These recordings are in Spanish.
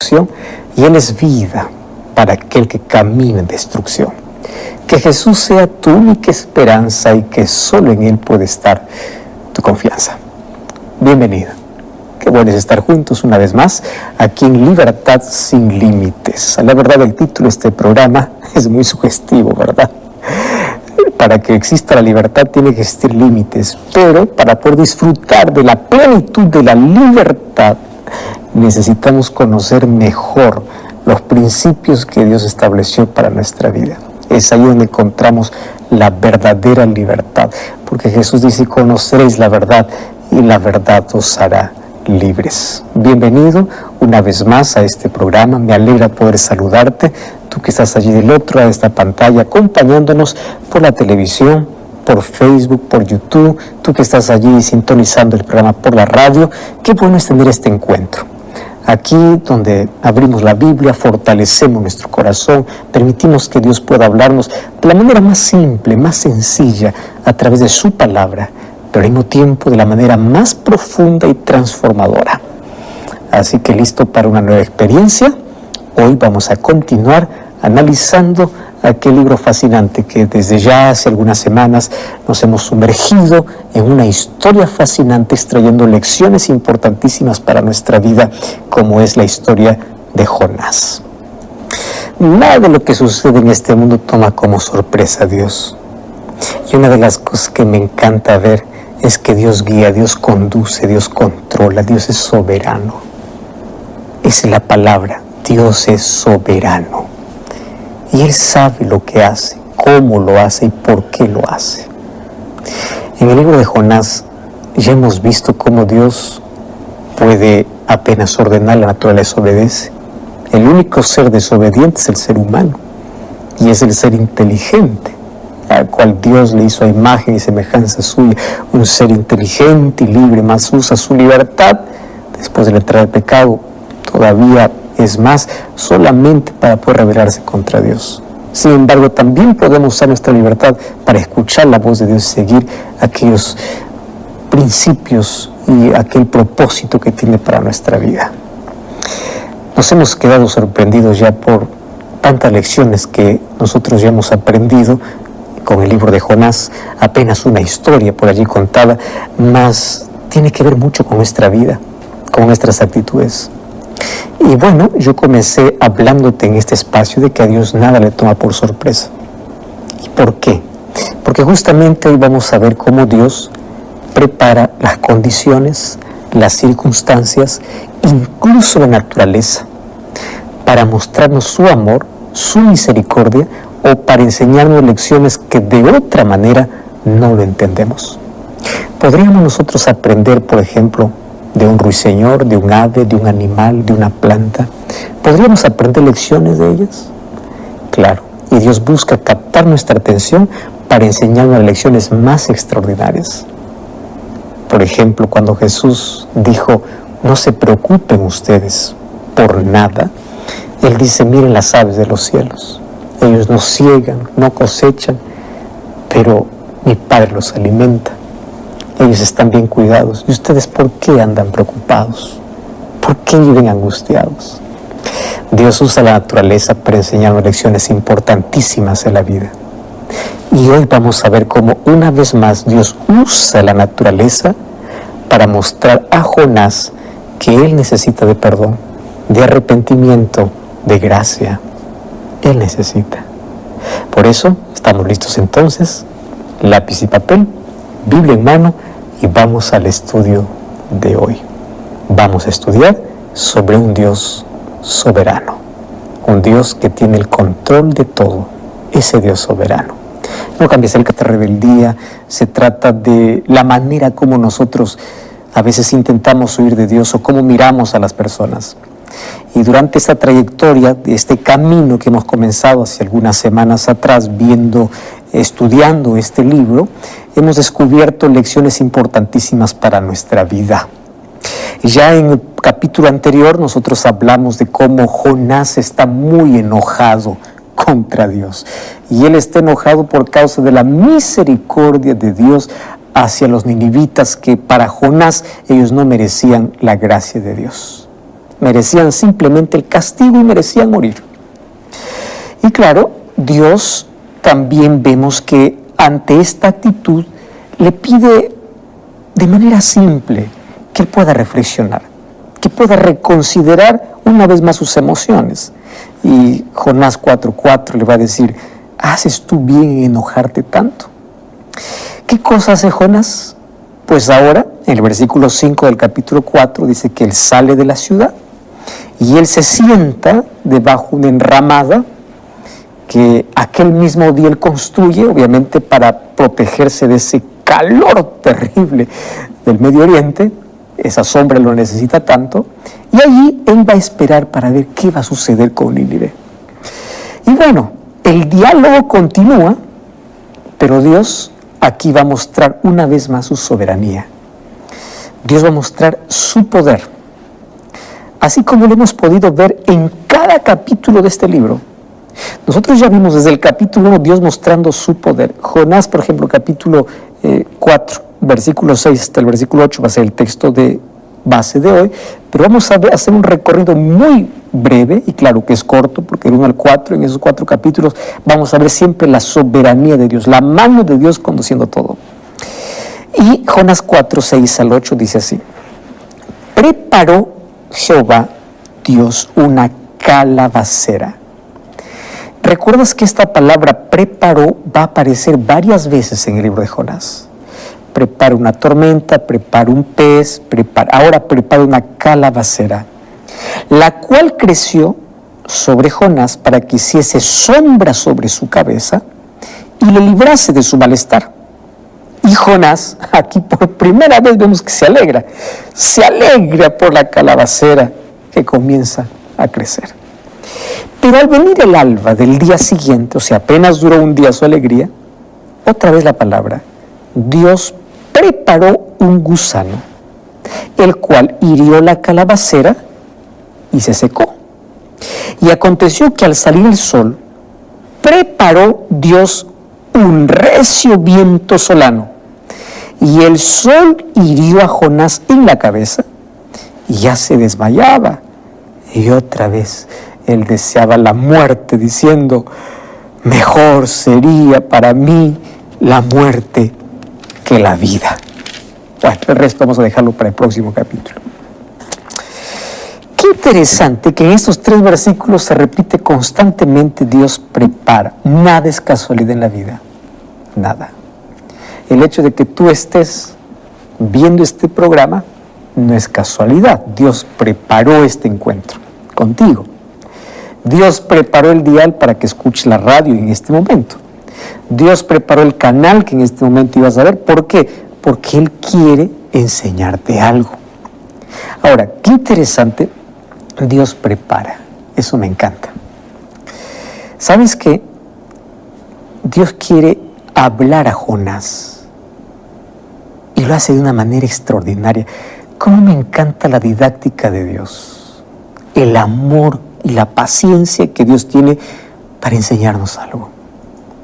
destrucción, y Él es vida para aquel que camina en destrucción. Que Jesús sea tu única esperanza y que solo en Él puede estar tu confianza. Bienvenido. Qué bueno es estar juntos una vez más aquí en Libertad sin Límites. La verdad, el título de este programa es muy sugestivo, ¿verdad? Para que exista la libertad tiene que existir límites, pero para poder disfrutar de la plenitud de la libertad necesitamos conocer mejor los principios que Dios estableció para nuestra vida. Es ahí donde encontramos la verdadera libertad, porque Jesús dice: conoceréis la verdad y la verdad os hará libres. Bienvenido una vez más a este programa. Me alegra poder saludarte, tú que estás allí del otro lado de esta pantalla, acompañándonos por la televisión, por Facebook, por YouTube, tú que estás allí sintonizando el programa por la radio. Qué bueno es tener este encuentro. Aquí donde abrimos la Biblia, fortalecemos nuestro corazón, permitimos que Dios pueda hablarnos de la manera más simple, más sencilla, a través de su palabra, pero al mismo tiempo de la manera más profunda y transformadora. Así que listo para una nueva experiencia. Hoy vamos a continuar analizando aquel libro fascinante que desde ya hace algunas semanas nos hemos sumergido en una historia fascinante, extrayendo lecciones importantísimas para nuestra vida, como es la historia de Jonás. Nada de lo que sucede en este mundo toma como sorpresa a Dios. Y una de las cosas que me encanta ver es que Dios guía, Dios conduce, Dios controla, Dios es soberano. Esa es la palabra, Dios es soberano. Y Él sabe lo que hace, cómo lo hace y por qué lo hace. En el libro de Jonás ya hemos visto cómo Dios puede apenas ordenar, la naturaleza obedece. El único ser desobediente es el ser humano, y es el ser inteligente, al cual Dios le hizo a imagen y semejanza suya, un ser inteligente y libre, más usa su libertad después de la entrada del pecado, todavía es más, solamente para poder rebelarse contra Dios. Sin embargo, también podemos usar nuestra libertad para escuchar la voz de Dios y seguir aquellos principios y aquel propósito que tiene para nuestra vida. Nos hemos quedado sorprendidos ya por tantas lecciones que nosotros ya hemos aprendido con el libro de Jonás. Apenas una historia por allí contada, mas tiene que ver mucho con nuestra vida, con nuestras actitudes. Y bueno, yo comencé hablándote en este espacio de que a Dios nada le toma por sorpresa. ¿Y por qué? Porque justamente hoy vamos a ver cómo Dios prepara las condiciones, las circunstancias, incluso la naturaleza, para mostrarnos su amor, su misericordia, o para enseñarnos lecciones que de otra manera no lo entendemos. ¿Podríamos nosotros aprender, por ejemplo, de un ruiseñor, de un ave, de un animal, de una planta? ¿Podríamos aprender lecciones de ellas? Claro, y Dios busca captar nuestra atención para enseñarnos lecciones más extraordinarias. Por ejemplo, cuando Jesús dijo: no se preocupen ustedes por nada, Él dice: miren las aves de los cielos, ellos no siegan, no cosechan, pero mi Padre los alimenta. Ellos están bien cuidados. ¿Y ustedes por qué andan preocupados? ¿Por qué viven angustiados? Dios usa la naturaleza para enseñarnos lecciones importantísimas en la vida. Y hoy vamos a ver cómo una vez más Dios usa la naturaleza para mostrar a Jonás que él necesita de perdón, de arrepentimiento, de gracia. Él necesita. Por eso estamos listos entonces, lápiz y papel, Biblia en mano, y vamos al estudio de hoy. Vamos a estudiar sobre un Dios soberano, un Dios que tiene el control de todo, ese Dios soberano. No cambies el que rebeldía, se trata de la manera como nosotros a veces intentamos huir de Dios o cómo miramos a las personas. Y durante esta trayectoria, este camino que hemos comenzado hace algunas semanas atrás, estudiando este libro, hemos descubierto lecciones importantísimas para nuestra vida. Ya en el capítulo anterior nosotros hablamos de cómo Jonás está muy enojado contra Dios. Y él está enojado por causa de la misericordia de Dios hacia los ninivitas, que para Jonás ellos no merecían la gracia de Dios. merecían simplemente el castigo y merecían morir. Y claro, Dios también vemos que ante esta actitud le pide de manera simple que él pueda reflexionar, que pueda reconsiderar una vez más sus emociones. Y Jonás 4:4 le va a decir: ¿haces tú bien en enojarte tanto? ¿Qué cosa hace Jonás? Pues ahora, en el versículo 5 del capítulo 4, dice que él sale de la ciudad y él se sienta debajo de una enramada que aquel mismo día él construye, obviamente para protegerse de ese calor terrible del Medio Oriente. Esa sombra lo necesita tanto, y allí él va a esperar para ver qué va a suceder con Nínive. Y bueno, el diálogo continúa, pero Dios aquí va a mostrar una vez más su soberanía. Dios va a mostrar su poder, así como lo hemos podido ver en cada capítulo de este libro. Nosotros ya vimos desde el capítulo 1 Dios mostrando su poder. Jonás, por ejemplo, capítulo 4, versículo 6 hasta el versículo 8 va a ser el texto de base de hoy, pero vamos a hacer un recorrido muy breve, y claro que es corto, porque del 1 al 4, en esos 4 capítulos, vamos a ver siempre la soberanía de Dios, la mano de Dios conduciendo todo. Y Jonás 4, 6 al 8 dice así: preparó Jehová Dios una calabacera. ¿Recuerdas que esta palabra preparó va a aparecer varias veces en el libro de Jonás? Prepara una tormenta, prepara un pez, ahora prepara una calabacera, la cual creció sobre Jonás para que hiciese sombra sobre su cabeza y le librase de su malestar. Y Jonás, aquí por primera vez vemos que se alegra por la calabacera que comienza a crecer. Pero al venir el alba del día siguiente, o sea, apenas duró un día su alegría, otra vez la palabra, Dios preparó un gusano, el cual hirió la calabacera y se secó. Y aconteció que al salir el sol, preparó Dios un recio viento solano, y el sol hirió a Jonás en la cabeza, y ya se desmayaba. Y otra vez él deseaba la muerte, diciendo: mejor sería para mí la muerte que la vida. Bueno, el resto vamos a dejarlo para el próximo capítulo. Qué interesante que en estos 3 versículos se repite constantemente: Dios prepara. Nada es casualidad en la vida, nada. El hecho de que tú estés viendo este programa no es casualidad. Dios preparó este encuentro contigo. Dios preparó el dial para que escuches la radio en este momento. Dios preparó el canal que en este momento ibas a ver. ¿Por qué? Porque Él quiere enseñarte algo. Ahora, qué interesante, Dios prepara. Eso me encanta. ¿Sabes qué? Dios quiere hablar a Jonás y lo hace de una manera extraordinaria. ¿Cómo me encanta la didáctica de Dios? El amor y la paciencia que Dios tiene para enseñarnos algo.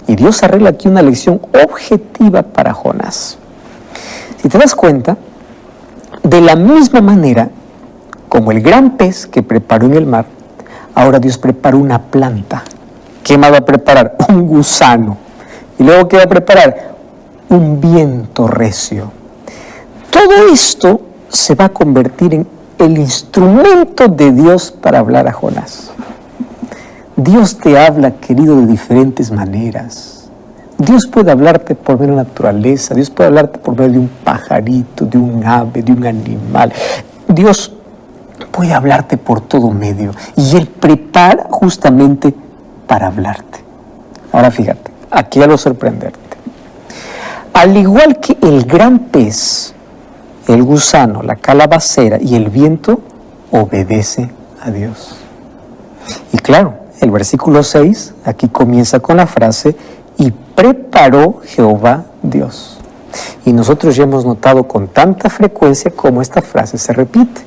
Y Dios arregla aquí una lección objetiva para Jonás. Si te das cuenta, de la misma manera como el gran pez que preparó en el mar, ahora Dios preparó una planta. ¿Qué más va a preparar? Un gusano. ¿Y luego qué va a preparar? Un viento recio. Todo esto se va a convertir en el instrumento de Dios para hablar a Jonás. Dios te habla, querido, de diferentes maneras. Dios puede hablarte por medio de la naturaleza, Dios puede hablarte por medio de un pajarito, de un ave, de un animal. Dios puede hablarte por todo medio y Él prepara justamente para hablarte. Ahora fíjate, aquí algo sorprenderte. Al igual que el gran pez, el gusano, la calabacera y el viento obedece a Dios. Y claro, el versículo 6 aquí comienza con la frase: y preparó Jehová Dios. Y nosotros ya hemos notado con tanta frecuencia cómo esta frase se repite.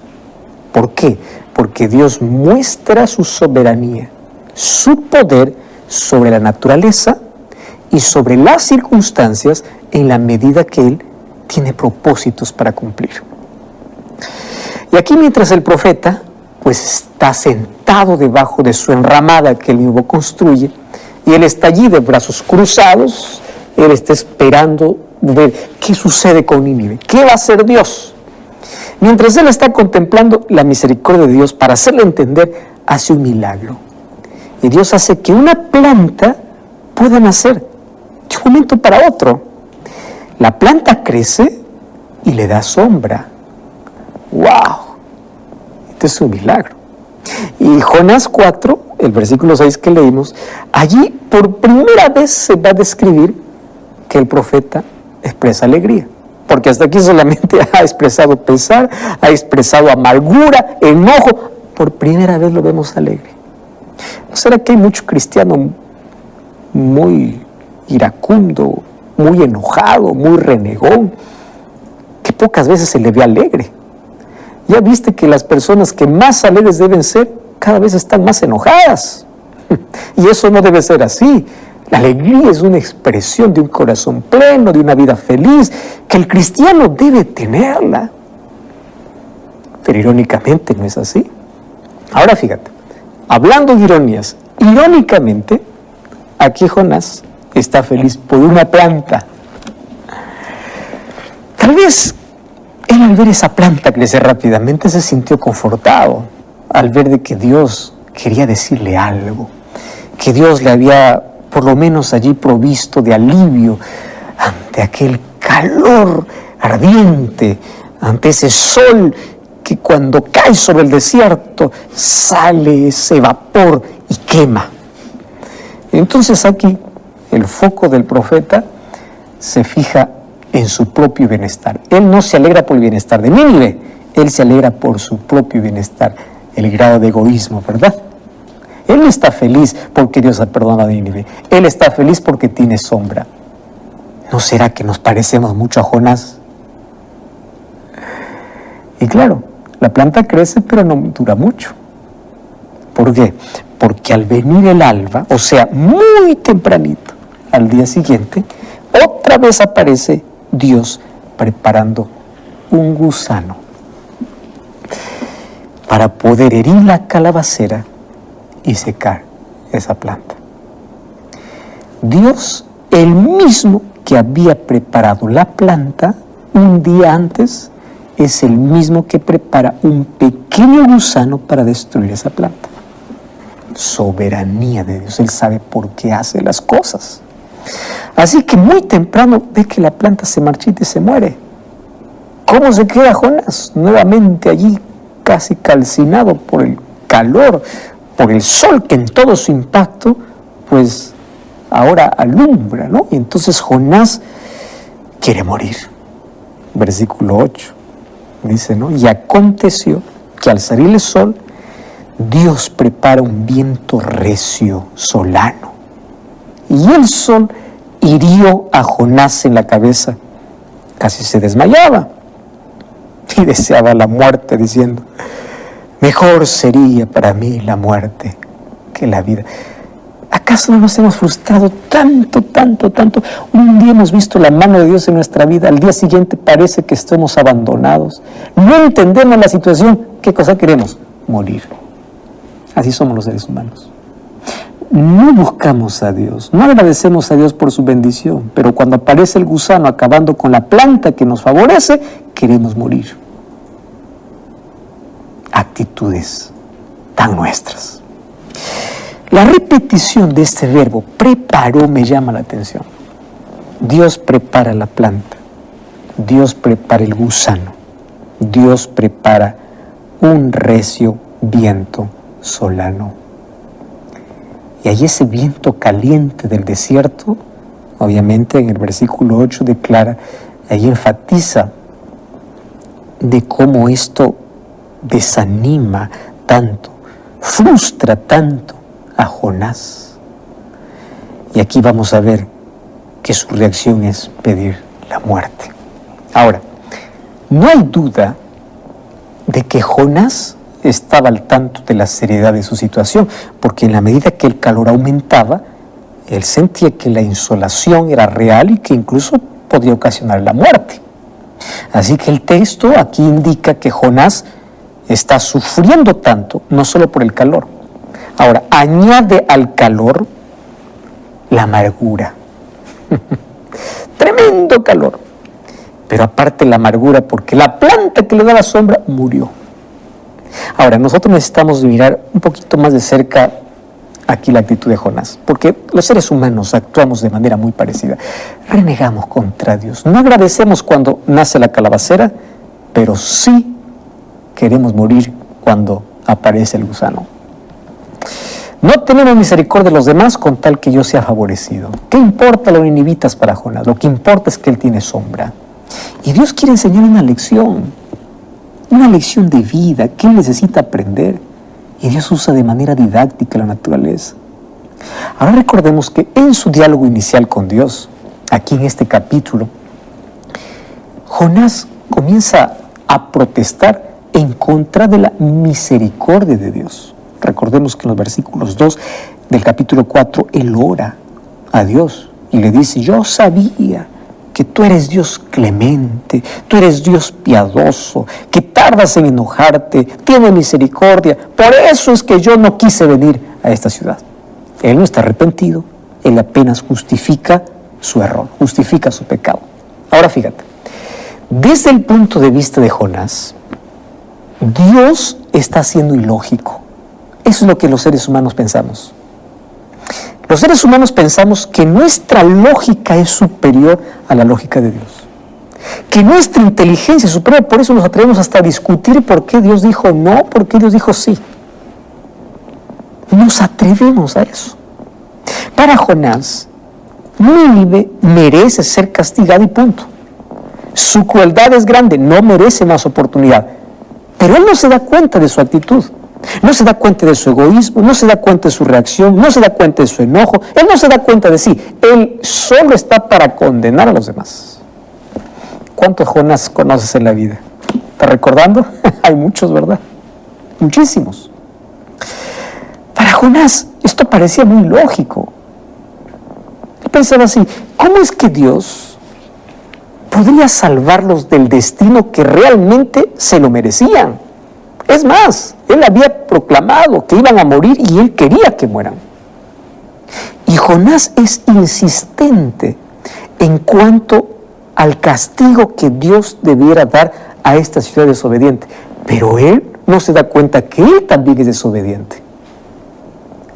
¿Por qué? Porque Dios muestra su soberanía, su poder sobre la naturaleza y sobre las circunstancias en la medida que Él tiene propósitos para cumplir. Y aquí, mientras el profeta pues está sentado debajo de su enramada que él mismo construye, y él está allí de brazos cruzados. Él está esperando ver qué sucede con Nínive, qué va a hacer Dios. Mientras él está contemplando la misericordia de Dios para hacerle entender, hace un milagro. Y Dios hace que una planta pueda nacer de un momento para otro. La planta crece y le da sombra. ¡Wow! Este es un milagro. Y Jonás 4, el versículo 6 que leímos, allí por primera vez se va a describir que el profeta expresa alegría. Porque hasta aquí solamente ha expresado pesar, ha expresado amargura, enojo. Por primera vez lo vemos alegre. ¿No será que hay mucho cristiano muy iracundo, muy enojado, muy renegón, que pocas veces se le ve alegre? Ya viste que las personas que más alegres deben ser, cada vez están más enojadas. Y eso no debe ser así. La alegría es una expresión de un corazón pleno, de una vida feliz, que el cristiano debe tenerla. Pero irónicamente no es así. Ahora fíjate, hablando de ironías, irónicamente, aquí Jonás está feliz por una planta. Tal vez él, al ver esa planta crecer rápidamente, se sintió confortado al ver de que Dios quería decirle algo, que Dios le había por lo menos allí provisto de alivio ante aquel calor ardiente, ante ese sol que cuando cae sobre el desierto sale ese vapor y quema. Entonces aquí el foco del profeta se fija en su propio bienestar. Él no se alegra por el bienestar de Nínive, él se alegra por su propio bienestar, el grado de egoísmo, ¿verdad? Él no está feliz porque Dios ha perdonado a Nínive, él está feliz porque tiene sombra. ¿No será que nos parecemos mucho a Jonás? Y claro, la planta crece pero no dura mucho. ¿Por qué? Porque al venir el alba, o sea, muy tempranito, al día siguiente, otra vez aparece Dios preparando un gusano para poder herir la calabacera y secar esa planta. Dios, el mismo que había preparado la planta un día antes, es el mismo que prepara un pequeño gusano para destruir esa planta. Soberanía de Dios, Él sabe por qué hace las cosas. Así que muy temprano ve que la planta se marchita y se muere. ¿Cómo se queda Jonás? Nuevamente allí casi calcinado por el calor, por el sol que en todo su impacto, pues ahora alumbra, ¿no? Y entonces Jonás quiere morir. Versículo 8 dice, ¿no? Y aconteció que al salir el sol, Dios prepara un viento recio, solano. Y el sol hirió a Jonás en la cabeza. Casi se desmayaba y deseaba la muerte, diciendo, mejor sería para mí la muerte que la vida. ¿Acaso no nos hemos frustrado tanto? Un día hemos visto la mano de Dios en nuestra vida, al día siguiente parece que estemos abandonados. No entendemos la situación. ¿Qué cosa queremos? Morir. Así somos los seres humanos. No buscamos a Dios, no agradecemos a Dios por su bendición, pero cuando aparece el gusano acabando con la planta que nos favorece, queremos morir. Actitudes tan nuestras. La repetición de este verbo, preparó, me llama la atención. Dios prepara la planta, Dios prepara el gusano, Dios prepara un recio viento solano. Y ahí ese viento caliente del desierto, obviamente en el versículo 8 declara, ahí enfatiza de cómo esto desanima tanto, frustra tanto a Jonás. Y aquí vamos a ver que su reacción es pedir la muerte. Ahora, no hay duda de que Jonás estaba al tanto de la seriedad de su situación, porque en la medida que el calor aumentaba, él sentía que la insolación era real y que incluso podía ocasionar la muerte. Así que el texto aquí indica que Jonás está sufriendo tanto, no solo por el calor. Ahora, añade al calor la amargura. Tremendo calor. Pero aparte la amargura, porque la planta que le daba sombra murió. Ahora, nosotros necesitamos mirar un poquito más de cerca aquí la actitud de Jonás, porque los seres humanos actuamos de manera muy parecida. Renegamos contra Dios. No agradecemos cuando nace la calabacera, pero sí queremos morir cuando aparece el gusano. No tenemos misericordia de los demás con tal que yo sea favorecido. ¿Qué importa los ninivitas para Jonás? Lo que importa es que él tiene sombra. Y Dios quiere enseñar una lección de vida que él necesita aprender. Y Dios usa de manera didáctica la naturaleza. Ahora recordemos que en su diálogo inicial con Dios, aquí en este capítulo, Jonás comienza a protestar en contra de la misericordia de Dios. Recordemos que en los versículos 2 del capítulo 4, él ora a Dios y le dice: yo sabía que tú eres Dios clemente, tú eres Dios piadoso, que tardas en enojarte, tienes misericordia. Por eso es que yo no quise venir a esta ciudad. Él no está arrepentido, él apenas justifica su error, justifica su pecado. Ahora fíjate, desde el punto de vista de Jonás, Dios está siendo ilógico. Eso es lo que los seres humanos pensamos. Los seres humanos pensamos que nuestra lógica es superior a la lógica de Dios. Que nuestra inteligencia es superior, por eso nos atrevemos hasta a discutir por qué Dios dijo no, por qué Dios dijo sí. Nos atrevemos a eso. Para Jonás, Nínive merece ser castigado y punto. Su crueldad es grande, no merece más oportunidad. Pero él no se da cuenta de su actitud. No se da cuenta de su egoísmo, no se da cuenta de su reacción, no se da cuenta de su enojo, él no se da cuenta de sí, él solo está para condenar a los demás. ¿Cuántos Jonás conoces en la vida? ¿Estás recordando? Hay muchos, ¿verdad? Muchísimos. Para Jonás esto parecía muy lógico. Él pensaba así: ¿cómo es que Dios podría salvarlos del destino que realmente se lo merecían? Es más, él había proclamado que iban a morir y él quería que mueran. Y Jonás es insistente en cuanto al castigo que Dios debiera dar a esta ciudad desobediente. Pero él no se da cuenta que él también es desobediente.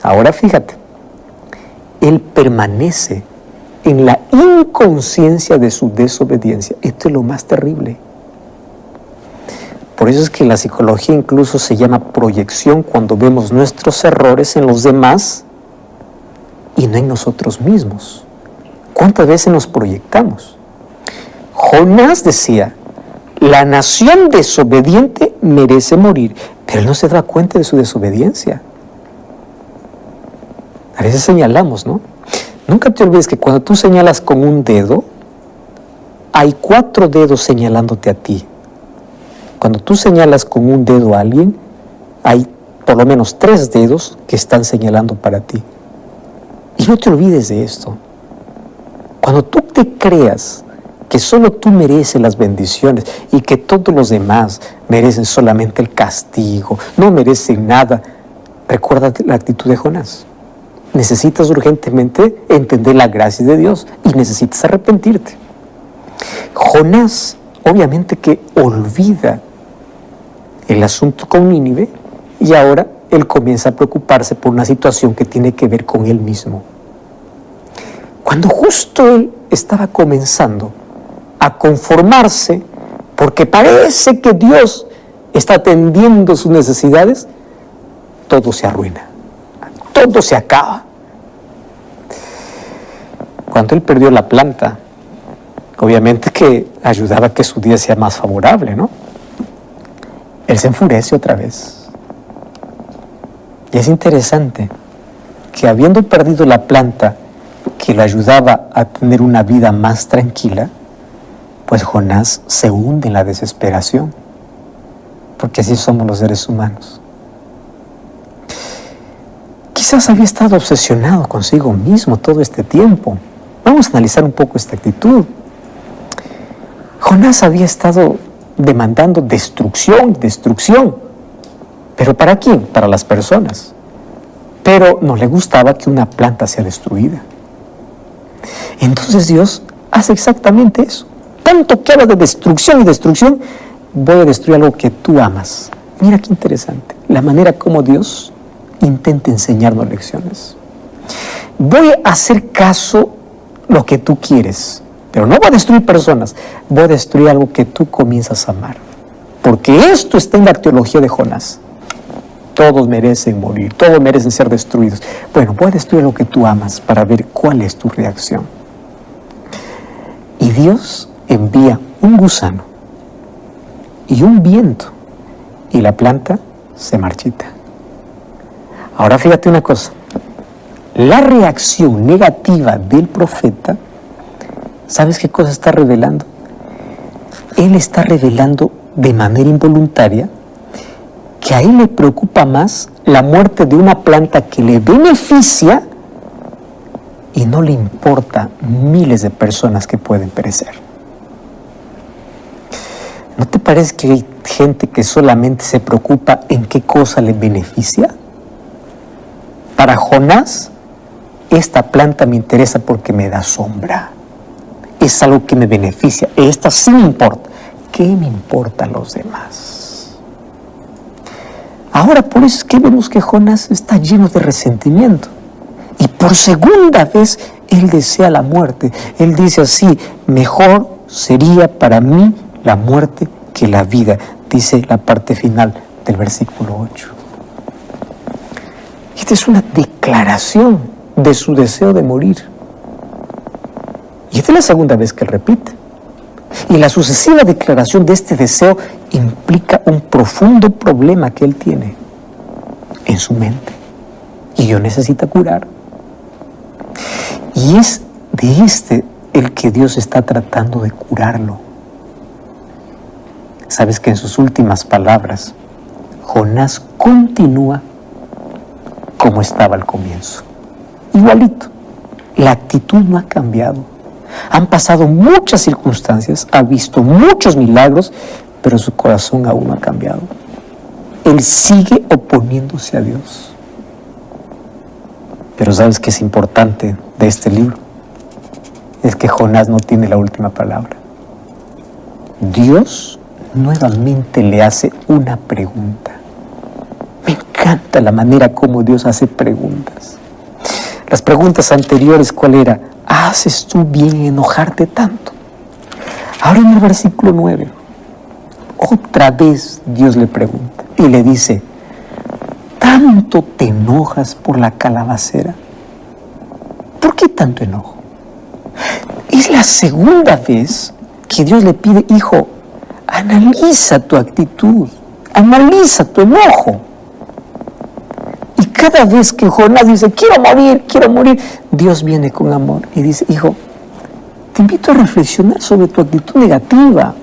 Ahora fíjate, él permanece en la inconsciencia de su desobediencia. Esto es lo más terrible. Por eso es que la psicología incluso se llama proyección, cuando vemos nuestros errores en los demás y no en nosotros mismos. ¿Cuántas veces nos proyectamos? Jonás decía: la nación desobediente merece morir, pero él no se da cuenta de su desobediencia. A veces señalamos, ¿no? Nunca te olvides que cuando tú señalas con un dedo, hay 4 dedos señalándote a ti. Cuando tú señalas con un dedo a alguien, hay por lo menos 3 dedos que están señalando para ti. Y no te olvides de esto. Cuando tú te creas que solo tú mereces las bendiciones y que todos los demás merecen solamente el castigo, no merecen nada, recuerda la actitud de Jonás. Necesitas urgentemente entender la gracia de Dios y necesitas arrepentirte. Jonás, obviamente que olvida el asunto con Nínive y ahora él comienza a preocuparse por una situación que tiene que ver con él mismo. Cuando justo él estaba comenzando a conformarse porque parece que Dios está atendiendo sus necesidades, todo se arruina, todo se acaba. Cuando él perdió la planta, obviamente que ayudaba a que su día sea más favorable, ¿no? Él se enfurece otra vez. Y es interesante que habiendo perdido la planta que lo ayudaba a tener una vida más tranquila, pues Jonás se hunde en la desesperación, porque así somos los seres humanos. Quizás había estado obsesionado consigo mismo todo este tiempo. Vamos a analizar un poco esta actitud. Jonás había estado demandando destrucción. ¿Pero para quién? Para las personas. Pero no le gustaba que una planta sea destruida. Entonces Dios hace exactamente eso. Tanto que hablas de destrucción y destrucción, voy a destruir algo que tú amas. Mira qué interesante, la manera como Dios intenta enseñarnos lecciones. Voy a hacer caso lo que tú quieres, pero no voy a destruir personas, voy a destruir algo que tú comienzas a amar. Porque esto está en la teología de Jonás. Todos merecen morir, todos merecen ser destruidos. Bueno, voy a destruir lo que tú amas para ver cuál es tu reacción. Y Dios envía un gusano y un viento y la planta se marchita. Ahora fíjate una cosa, la reacción negativa del profeta, ¿sabes qué cosa está revelando? Él está revelando de manera involuntaria que a él le preocupa más la muerte de una planta que le beneficia y no le importa miles de personas que pueden perecer. ¿No te parece que hay gente que solamente se preocupa en qué cosa le beneficia? Para Jonás, esta planta me interesa porque me da sombra. Es algo que me beneficia. Esta sí me importa. ¿Qué me importan los demás? Ahora, por eso es que vemos que Jonás está lleno de resentimiento. Y por segunda vez, él desea la muerte. Él dice así, mejor sería para mí la muerte que la vida, dice la parte final del versículo 8. Esta es una declaración de su deseo de morir. Y esta es la segunda vez que él repite. Y la sucesiva declaración de este deseo implica un profundo problema que él tiene en su mente. Y Dios necesita curar. Y es de este el que Dios está tratando de curarlo. Sabes que en sus últimas palabras, Jonás continúa como estaba al comienzo. Igualito. La actitud no ha cambiado. Han pasado muchas circunstancias, ha visto muchos milagros, pero su corazón aún no ha cambiado. Él sigue oponiéndose a Dios. Pero ¿sabes qué es importante de este libro? Es que Jonás no tiene la última palabra. Dios nuevamente le hace una pregunta. Me encanta la manera como Dios hace preguntas. Las preguntas anteriores, ¿cuál era? ¿Haces tú bien en enojarte tanto? Ahora en el versículo 9, otra vez Dios le pregunta y le dice, ¿tanto te enojas por la calabacera? ¿Por qué tanto enojo? Es la segunda vez que Dios le pide, hijo, analiza tu actitud, analiza tu enojo. Y cada vez que Jonás dice, quiero morir, Dios viene con amor y dice, hijo, te invito a reflexionar sobre tu actitud negativa.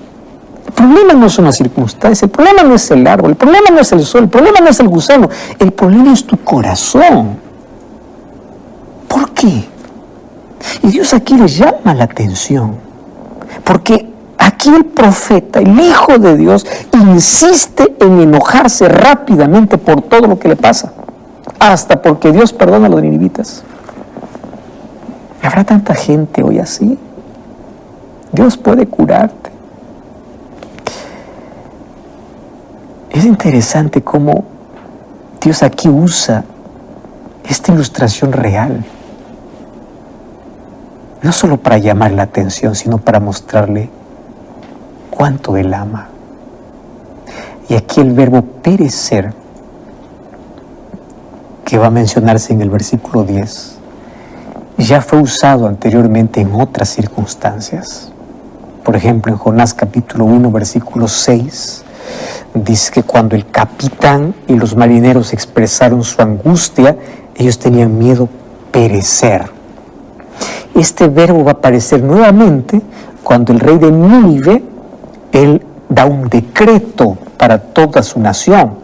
El problema no son las circunstancias, el problema no es el árbol, el problema no es el sol, el problema no es el gusano, el problema es tu corazón. ¿Por qué? Y Dios aquí le llama la atención, porque aquí el profeta, el Hijo de Dios, insiste en enojarse rápidamente por todo lo que le pasa, hasta porque Dios perdona a los ninivitas. ¿Habrá tanta gente hoy así? Dios puede curarte. Es interesante cómo Dios aquí usa esta ilustración real, no solo para llamar la atención, sino para mostrarle cuánto Él ama. Y aquí el verbo perecer, que va a mencionarse en el versículo 10, ya fue usado anteriormente en otras circunstancias. Por ejemplo, en Jonás capítulo 1, versículo 6, dice que cuando el capitán y los marineros expresaron su angustia, ellos tenían miedo perecer. Este verbo va a aparecer nuevamente cuando el rey de Nínive, él da un decreto para toda su nación,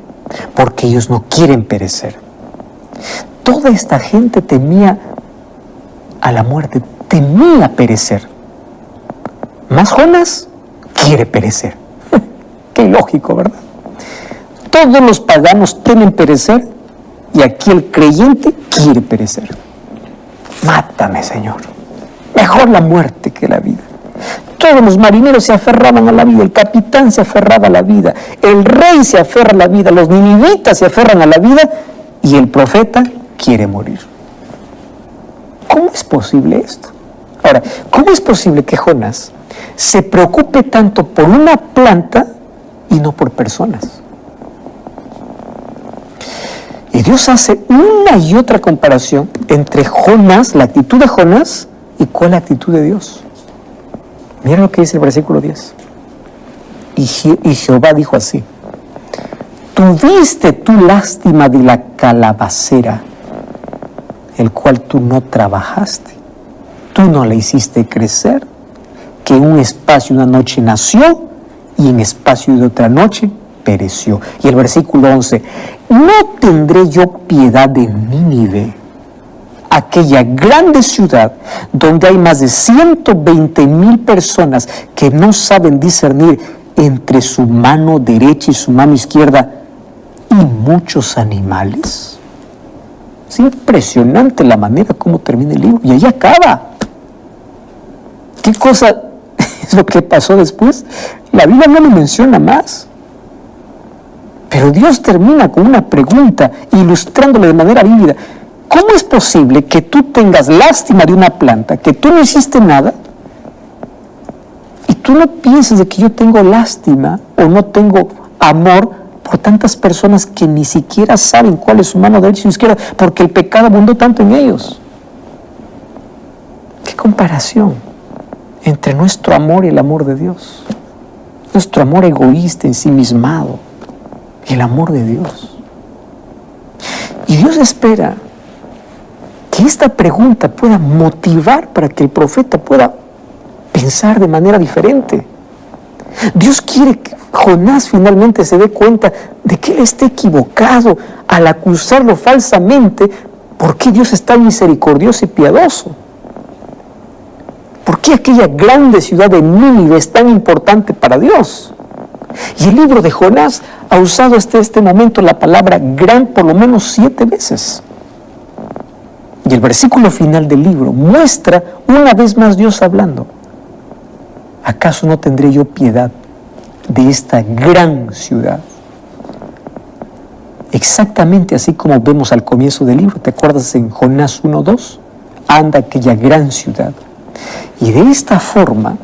porque ellos no quieren perecer. Toda esta gente temía a la muerte, temía perecer. Más Jonás quiere perecer. Qué ilógico, ¿verdad? todos los paganos temen perecer y aquí el creyente quiere perecer. Mátame, Señor. Mejor la muerte que la vida. Todos los marineros se aferraban a la vida, el capitán se aferraba a la vida, el rey se aferra a la vida, los ninivitas se aferran a la vida y el profeta quiere morir. ¿Cómo es posible esto? Ahora, ¿cómo es posible que Jonás se preocupe tanto por una planta y no por personas? Y Dios hace una y otra comparación entre Jonás, la actitud de Jonás, y cuál es la actitud de Dios. Mira lo que dice el versículo 10. Y Jehová dijo así: tuviste tú lástima de la calabacera, el cual tú no trabajaste, tú no la hiciste crecer, que en un espacio de una noche nació y en espacio de otra noche pereció. Y el versículo 11: ¿no tendré yo piedad de Nínive, aquella grande ciudad donde hay más de 120,000 personas que no saben discernir entre su mano derecha y su mano izquierda y muchos animales? Es impresionante la manera como termina el libro y ahí acaba. ¿Qué cosa es lo que pasó después? La Biblia no lo menciona más. Pero Dios termina con una pregunta, ilustrándole de manera vívida. ¿Cómo es posible que tú tengas lástima de una planta, que tú no hiciste nada, y tú no pienses de que yo tengo lástima o no tengo amor por tantas personas que ni siquiera saben cuál es su mano derecha y izquierda, porque el pecado abundó tanto en ellos? ¿Qué comparación entre nuestro amor y el amor de Dios? Nuestro amor egoísta, ensimismado, y el amor de Dios. Y Dios espera que esta pregunta pueda motivar para que el profeta pueda pensar de manera diferente. Dios quiere que Jonás finalmente se dé cuenta de que él esté equivocado al acusarlo falsamente. ¿Por qué Dios es tan misericordioso y piadoso? ¿Por qué aquella grande ciudad de Nínive es tan importante para Dios? Y el libro de Jonás ha usado hasta este momento la palabra gran por lo menos 7 veces. Y el versículo final del libro muestra una vez más Dios hablando. ¿Acaso no tendré yo piedad de esta gran ciudad? Exactamente así como vemos al comienzo del libro. ¿Te acuerdas en Jonás 1:2? Anda aquella gran ciudad. Y de esta forma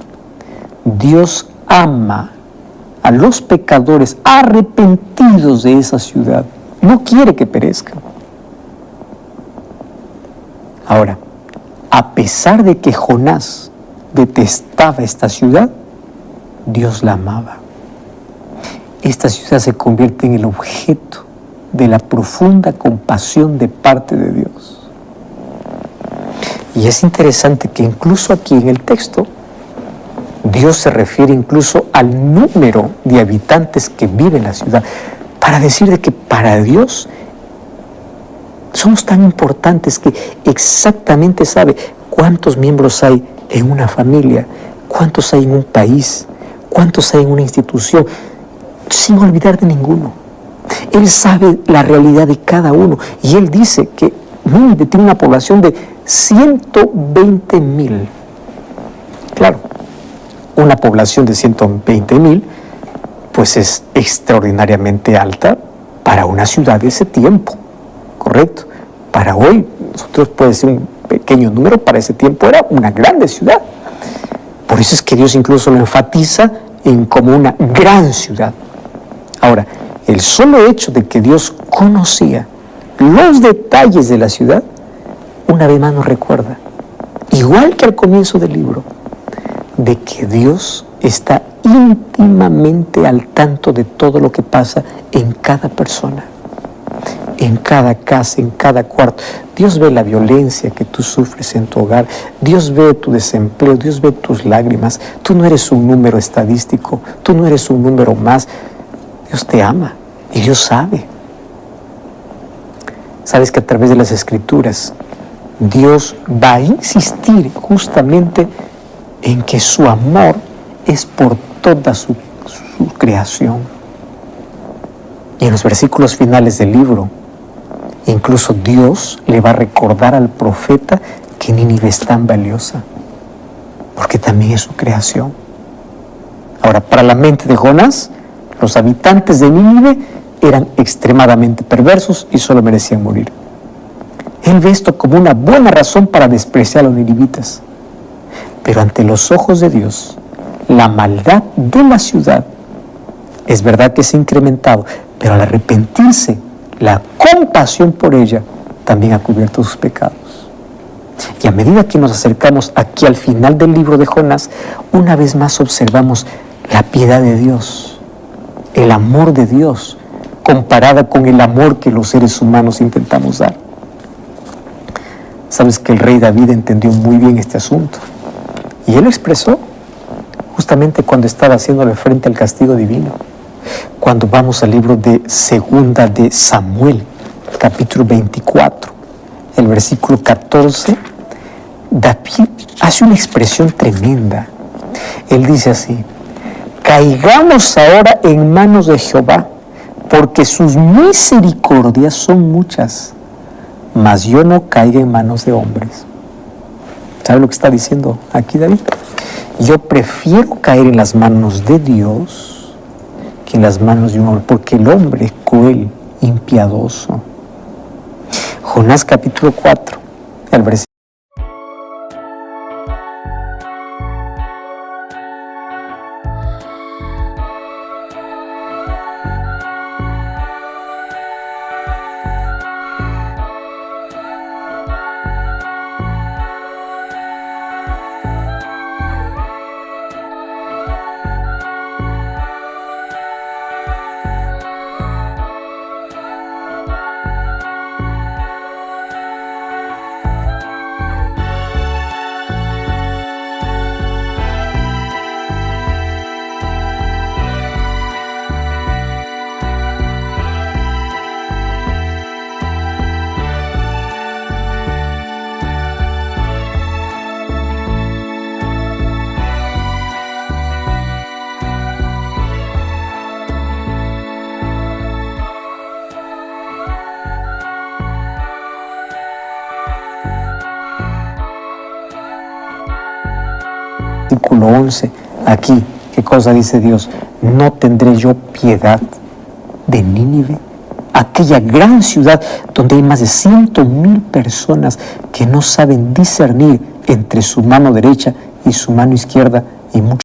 Dios ama a los pecadores arrepentidos de esa ciudad. No quiere que perezcan. Ahora, a pesar de que Jonás detestaba esta ciudad, Dios la amaba. Esta ciudad se convierte en el objeto de la profunda compasión de parte de Dios. Y es interesante que incluso aquí en el texto, Dios se refiere incluso al número de habitantes que viven en la ciudad, para decir de que para Dios somos tan importantes que exactamente sabe cuántos miembros hay en una familia, cuántos hay en un país, cuántos hay en una institución, sin olvidar de ninguno. Él sabe la realidad de cada uno y Él dice que Nínive tiene una población de 120,000. Claro, una población de 120,000 pues es extraordinariamente alta para una ciudad de ese tiempo, ¿correcto? Para hoy, nosotros puede ser un pequeño número, para ese tiempo era una grande ciudad. Por eso es que Dios incluso lo enfatiza en como una gran ciudad. Ahora, el solo hecho de que Dios conocía los detalles de la ciudad, una vez más nos recuerda, igual que al comienzo del libro, de que Dios está íntimamente al tanto de todo lo que pasa en cada persona, en cada casa, en cada cuarto. Dios ve la violencia que tú sufres en tu hogar, Dios ve tu desempleo, Dios ve tus lágrimas. Tú no eres un número estadístico, tú no eres un número más. Dios te ama y Dios sabe. Sabes que a través de las Escrituras Dios va a insistir justamente en que su amor es por toda su creación. Y en los versículos finales del libro, incluso Dios le va a recordar al profeta que Nínive es tan valiosa, porque también es su creación. Ahora, para la mente de Jonás, los habitantes de Nínive eran extremadamente perversos y solo merecían morir. Él ve esto como una buena razón para despreciar a los ninivitas. Pero ante los ojos de Dios, la maldad de la ciudad es verdad que se ha incrementado, pero al arrepentirse, la compasión por ella también ha cubierto sus pecados. Y a medida que nos acercamos aquí al final del libro de Jonás, una vez más observamos la piedad de Dios, el amor de Dios, comparada con el amor que los seres humanos intentamos dar. Sabes que el rey David entendió muy bien este asunto, y él lo expresó justamente cuando estaba haciéndole frente al castigo divino. Cuando vamos al libro de Segunda de Samuel, capítulo 24, el versículo 14, David hace una expresión tremenda. Él dice así: caigamos ahora en manos de Jehová, porque sus misericordias son muchas, mas yo no caiga en manos de hombres. ¿Sabe lo que está diciendo aquí David? Yo prefiero caer en las manos de Dios que en las manos de un hombre, porque el hombre es cruel, impiadoso. Jonás capítulo 4, el versículo versículo 11, aquí, ¿qué cosa dice Dios? ¿No tendré yo piedad de Nínive? Aquella gran ciudad donde hay más de 100,000 personas que no saben discernir entre su mano derecha y su mano izquierda, y muchos